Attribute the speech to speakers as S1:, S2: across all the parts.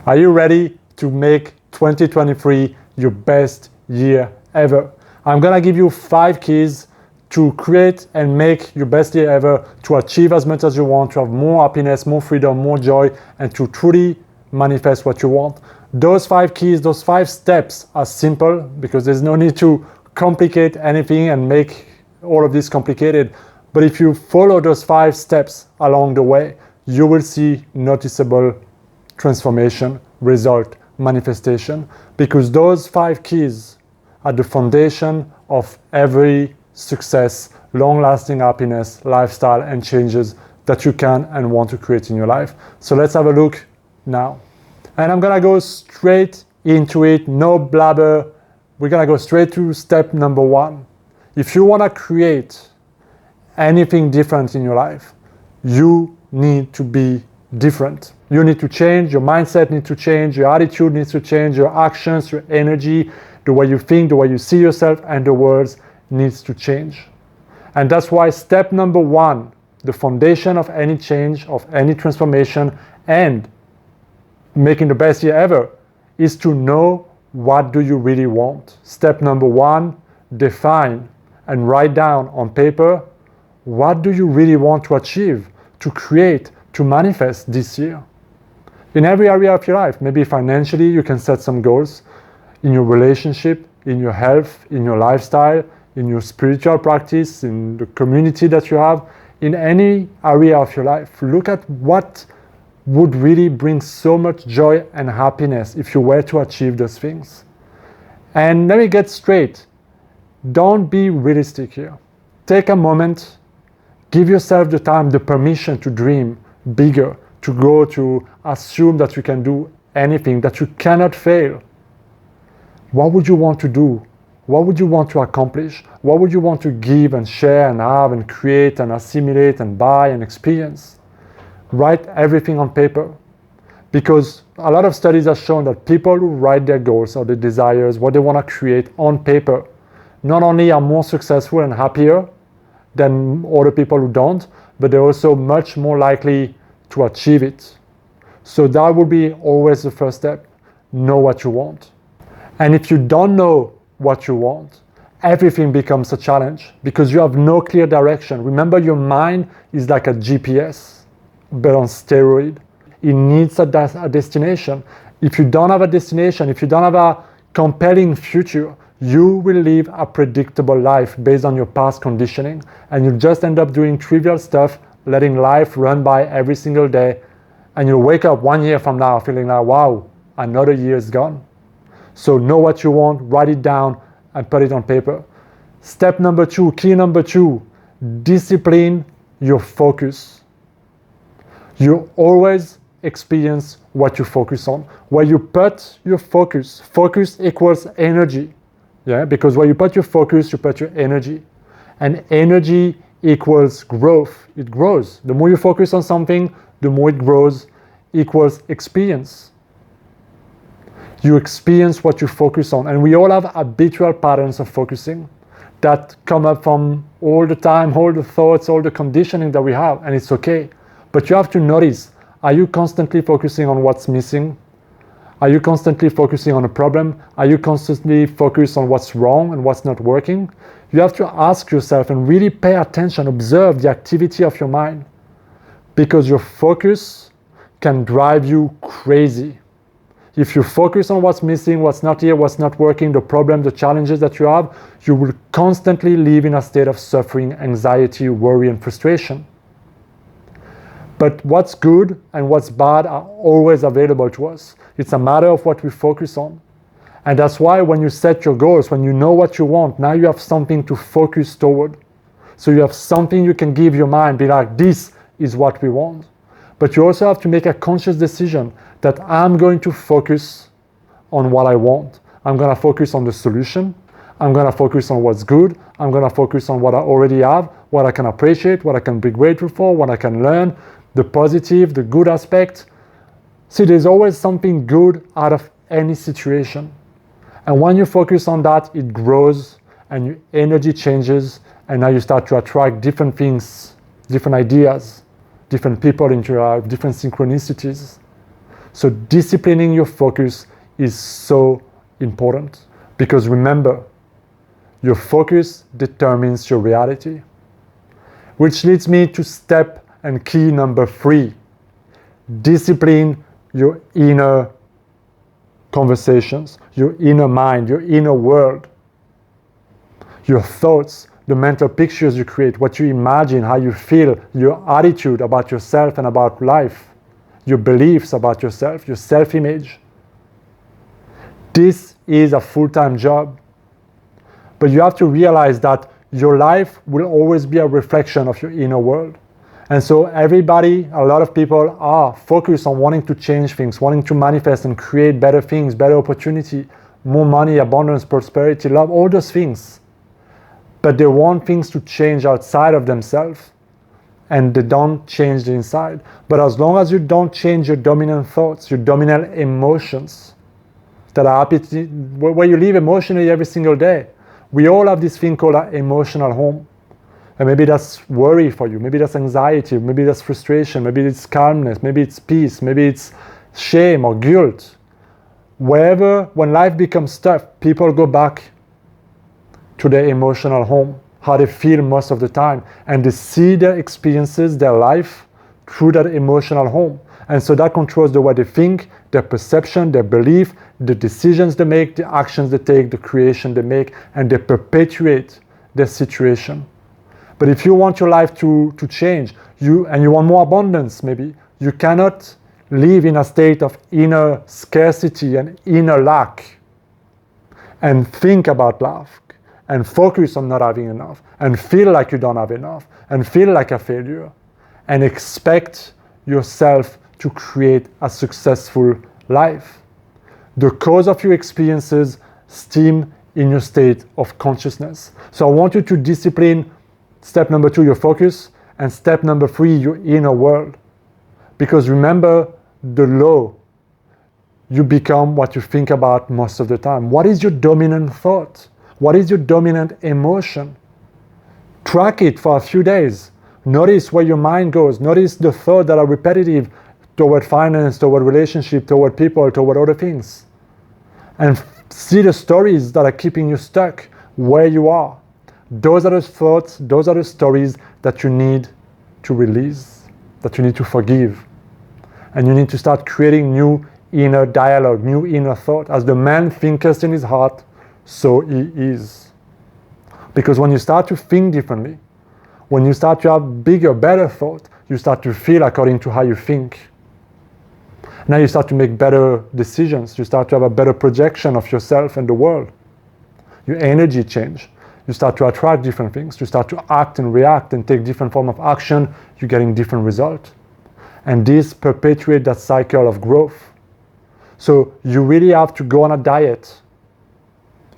S1: Are you ready to make 2023 your best year ever? I'm gonna give you 5 keys to create and make your best year ever, to achieve as much as you want, to have more happiness, more freedom, more joy, and to truly manifest what you want. Those 5 keys, those 5 steps are simple because there's no need to complicate anything and make all of this complicated. But if you follow those 5 steps along the way, you will see noticeable transformation, result, manifestation, because those 5 keys are the foundation of every success, long-lasting happiness, lifestyle, and changes that you can and want to create in your life. So let's have a look now. And I'm gonna go straight into it, no blabber. We're gonna go straight to step number 1. If you wanna create anything different in your life, you need to be different. You need to change, your mindset needs to change, your attitude needs to change, your actions, your energy, the way you think, the way you see yourself, and the words needs to change. And that's why step number 1, the foundation of any change, of any transformation, and making the best year ever, is to know what do you really want. Step number 1, define and write down on paper what do you really want to achieve, to create, to manifest this year. In every area of your life, maybe financially, you can set some goals. In your relationship, in your health, in your lifestyle, in your spiritual practice, in the community that you have, in any area of your life. Look at what would really bring so much joy and happiness if you were to achieve those things. And let me get straight. Don't be realistic here. Take a moment, give yourself the time, the permission to dream bigger, to go, to assume that you can do anything, that you cannot fail. What would you want to do? What would you want to accomplish? What would you want to give and share and have and create and assimilate and buy and experience? Write everything on paper. Because a lot of studies have shown that people who write their goals or their desires, what they want to create on paper, not only are more successful and happier than other people who don't, but they're also much more likely to achieve it. So that would be always the first step. Know what you want. And if you don't know what you want, everything becomes a challenge because you have no clear direction. Remember, your mind is like a GPS, but on steroid. It needs a destination. If you don't have a destination, if you don't have a compelling future, you will live a predictable life based on your past conditioning, and you'll just end up doing trivial stuff, letting life run by every single day, and you'll wake up 1 year from now feeling like, wow, another year is gone. So know what you want, write it down, and put it on paper. Step number 2, key number 2, discipline your focus. You always experience what you focus on. Where you put your focus, focus equals energy. Yeah, because where you put your focus, you put your energy. And energy equals growth. It grows. The more you focus on something, the more it grows, equals experience. You experience what you focus on. And we all have habitual patterns of focusing that come up from all the time, all the thoughts, all the conditioning that we have, and it's okay. But you have to notice, are you constantly focusing on what's missing? Are you constantly focusing on a problem? Are you constantly focused on what's wrong and what's not working? You have to ask yourself and really pay attention, observe the activity of your mind, because your focus can drive you crazy. If you focus on what's missing, what's not here, what's not working, the problem, the challenges that you have, you will constantly live in a state of suffering, anxiety, worry, and frustration. But what's good and what's bad are always available to us. It's a matter of what we focus on. And that's why when you set your goals, when you know what you want, now you have something to focus toward. So you have something you can give your mind, be like, this is what we want. But you also have to make a conscious decision that I'm going to focus on what I want. I'm going to focus on the solution. I'm going to focus on what's good. I'm going to focus on what I already have, what I can appreciate, what I can be grateful for, what I can learn, the positive, the good aspect. See, there's always something good out of any situation. And when you focus on that, it grows and your energy changes, and now you start to attract different things, different ideas, different people into your life, different synchronicities. So disciplining your focus is so important, because remember, your focus determines your reality. Which leads me to step and key number 3. Discipline your inner conversations, your inner mind, your inner world. Your thoughts, the mental pictures you create, what you imagine, how you feel, your attitude about yourself and about life, your beliefs about yourself, your self-image. This is a full-time job. But you have to realize that your life will always be a reflection of your inner world. And so everybody, a lot of people are focused on wanting to change things, wanting to manifest and create better things, better opportunity, more money, abundance, prosperity, love, all those things. But they want things to change outside of themselves, and they don't change the inside. But as long as you don't change your dominant thoughts, your dominant emotions that are where you live emotionally every single day. We all have this thing called an emotional home. And maybe that's worry for you, maybe that's anxiety, maybe that's frustration, maybe it's calmness, maybe it's peace, maybe it's shame or guilt. Wherever, when life becomes tough, people go back to their emotional home, how they feel most of the time, and they see their experiences, their life, through that emotional home. And so that controls the way they think, their perception, their belief, the decisions they make, the actions they take, the creation they make, and they perpetuate their situation. But if you want your life to change, and you want more abundance, maybe, you cannot live in a state of inner scarcity and inner lack and think about lack and focus on not having enough and feel like you don't have enough and feel like a failure and expect yourself to create a successful life. The cause of your experiences stem in your state of consciousness. So I want you to discipline step number 2, your focus, and step number 3, your inner world. Because remember, the law, you become what you think about most of the time. What is your dominant thought? What is your dominant emotion? Track it for a few days. Notice where your mind goes. Notice the thoughts that are repetitive toward finance, toward relationship, toward people, toward other things. And see the stories that are keeping you stuck where you are. Those are the thoughts, those are the stories that you need to release, that you need to forgive. And you need to start creating new inner dialogue, new inner thought. As the man thinketh in his heart, so he is. Because when you start to think differently, when you start to have bigger, better thought, you start to feel according to how you think. Now you start to make better decisions. You start to have a better projection of yourself and the world. Your energy change. You start to attract different things. You start to act and react and take different form of action. You're getting different results. And this perpetuates that cycle of growth. So you really have to go on a diet.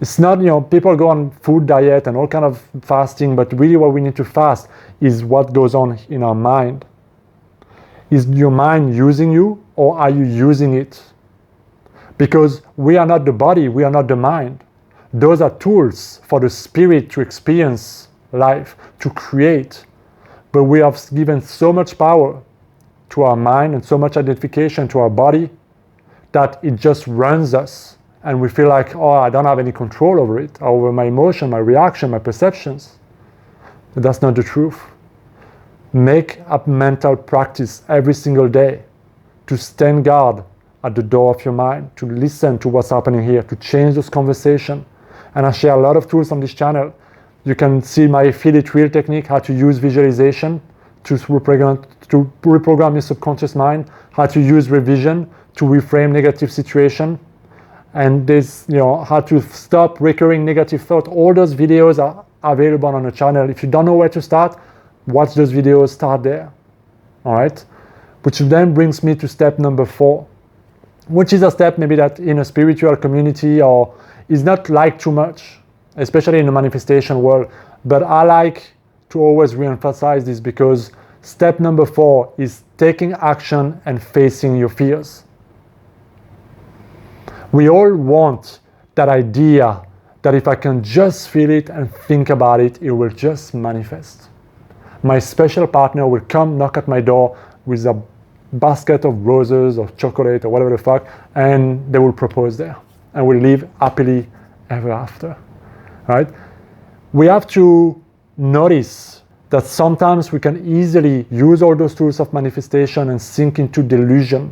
S1: It's not, people go on food diet and all kind of fasting, but really what we need to fast is what goes on in our mind. Is your mind using you, or are you using it? Because we are not the body, we are not the mind. Those are tools for the spirit to experience life, to create. But we have given so much power to our mind and so much identification to our body that it just runs us. And we feel like, I don't have any control over it, over my emotion, my reaction, my perceptions. But that's not the truth. Make a mental practice every single day to stand guard at the door of your mind, to listen to what's happening here, to change this conversation. And I share a lot of tools on this channel. You can see my affiliate reel technique, how to use visualization to reprogram your subconscious mind, how to use revision to reframe negative situation. And there's, how to stop recurring negative thought. All those videos are available on the channel. If you don't know where to start, watch those videos, start there. All right? Which then brings me to step number 4, which is a step maybe that in a spiritual community or is not liked too much, especially in the manifestation world. But I like to always reemphasize this because step number 4 is taking action and facing your fears. We all want that idea that if I can just feel it and think about it, it will just manifest. My special partner will come knock at my door with a basket of roses or chocolate or whatever the fuck, and they will propose there and will live happily ever after, right? We have to notice that sometimes we can easily use all those tools of manifestation and sink into delusion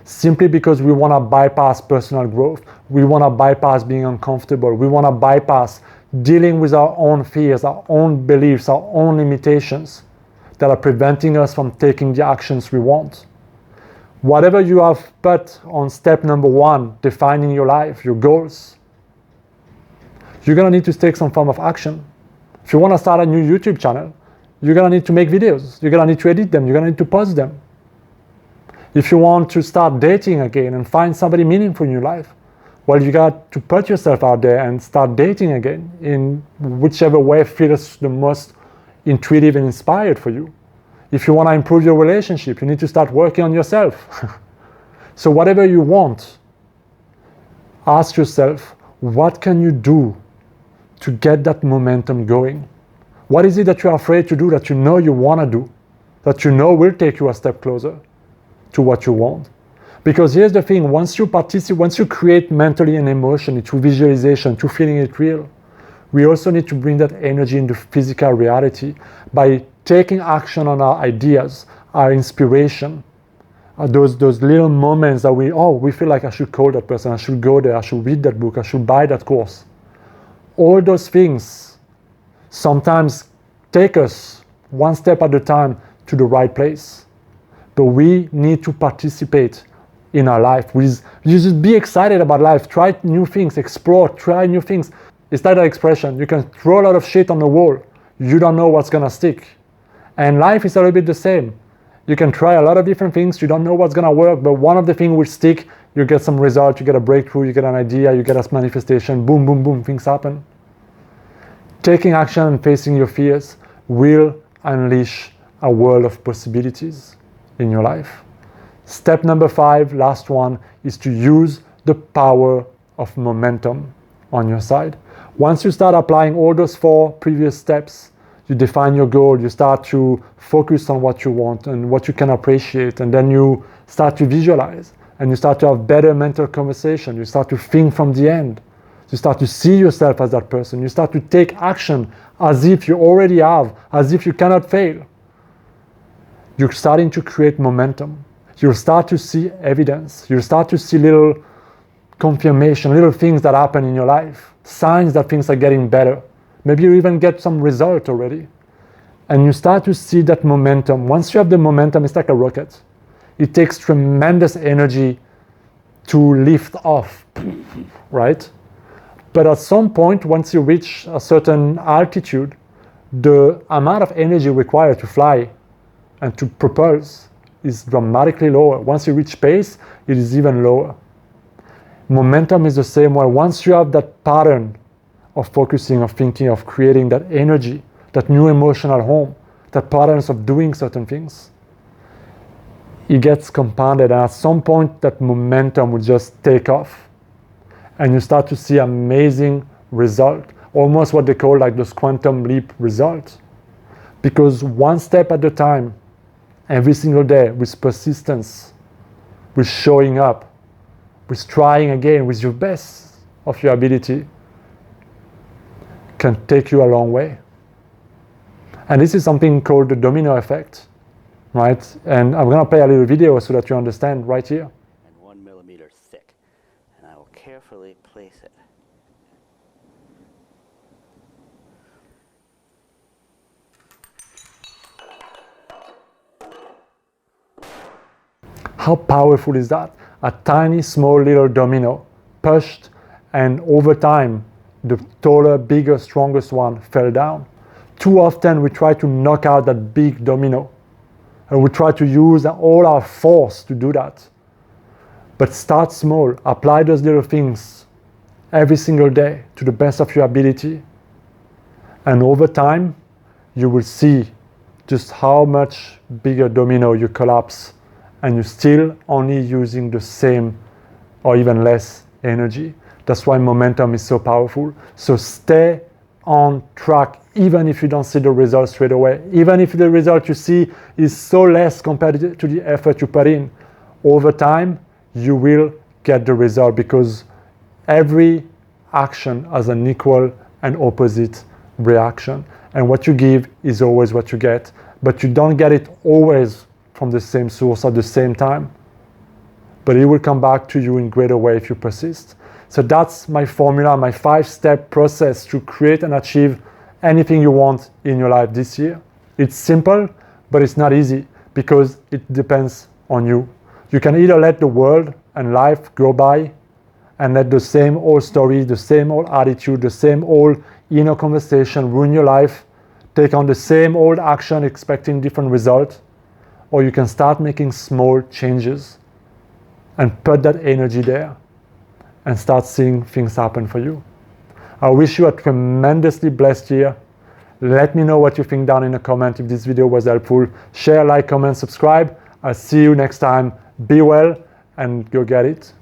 S1: simply because we want to bypass personal growth. We want to bypass being uncomfortable. We want to bypass dealing with our own fears, our own beliefs, our own limitations that are preventing us from taking the actions we want. Whatever you have put on step number 1, defining your life, your goals, you're going to need to take some form of action. If you want to start a new YouTube channel, you're going to need to make videos. You're going to need to edit them. You're going to need to post them. If you want to start dating again and find somebody meaningful in your life, well, you got to put yourself out there and start dating again in whichever way feels the most intuitive and inspired for you. If you want to improve your relationship, you need to start working on yourself. So whatever you want, ask yourself, what can you do to get that momentum going? What is it that you're afraid to do that you know you want to do, that you know will take you a step closer to what you want? Because here's the thing, once you create mentally and emotionally through visualization, through feeling it real, we also need to bring that energy into physical reality by taking action on our ideas, our inspiration, those little moments that we feel like I should call that person, I should go there, I should read that book, I should buy that course. All those things sometimes take us one step at a time to the right place. But we need to participate in our life. You just be excited about life, try new things, explore, try new things. It's like that expression, you can throw a lot of shit on the wall, you don't know what's gonna stick. And life is a little bit the same. You can try a lot of different things, you don't know what's gonna work, but one of the things will stick, you get some result, you get a breakthrough, you get an idea, you get a manifestation, boom, boom, boom, things happen. Taking action and facing your fears will unleash a world of possibilities in your life. Step number 5, last one, is to use the power of momentum on your side. Once you start applying all those 4 previous steps, you define your goal, you start to focus on what you want and what you can appreciate, and then you start to visualize, and you start to have better mental conversation, you start to think from the end, you start to see yourself as that person, you start to take action as if you already have, as if you cannot fail. You're starting to create momentum. You'll start to see evidence. You'll start to see little confirmation, little things that happen in your life, signs that things are getting better. Maybe you even get some result already. And you start to see that momentum. Once you have the momentum, it's like a rocket. It takes tremendous energy to lift off, right? But at some point, once you reach a certain altitude, the amount of energy required to fly and to propulse is dramatically lower. Once you reach space, it is even lower. Momentum is the same way. Once you have that pattern of focusing, of thinking, of creating that energy, that new emotional home, that patterns of doing certain things, it gets compounded, and at some point that momentum will just take off. And you start to see amazing result, almost what they call like those quantum leap results. Because one step at a time, every single day, with persistence, with showing up, with trying again, with your best of your ability, can take you a long way. And this is something called the domino effect, right? And I'm going to play a little video so that you understand right here.
S2: And 1 millimeter thick. And I will carefully place it.
S1: How powerful is that? A tiny, small little domino pushed, and over time, the taller, bigger, strongest one fell down. Too often we try to knock out that big domino, and we try to use all our force to do that. But start small, apply those little things every single day to the best of your ability. And over time, you will see just how much bigger domino you collapse, and you're still only using the same or even less energy. That's why momentum is so powerful. So stay on track, even if you don't see the results straight away. Even if the result you see is so less compared to the effort you put in. Over time, you will get the result because every action has an equal and opposite reaction. And what you give is always what you get. But you don't get it always from the same source at the same time. But it will come back to you in greater way if you persist. So that's my formula, my 5-step process to create and achieve anything you want in your life this year. It's simple, but it's not easy because it depends on you. You can either let the world and life go by and let the same old story, the same old attitude, the same old inner conversation ruin your life, take on the same old action expecting different results, or you can start making small changes and put that energy there and start seeing things happen for you. I wish you a tremendously blessed year. Let me know what you think down in the comment if this video was helpful. Share, like, comment, subscribe. I'll see you next time. Be well and go get it.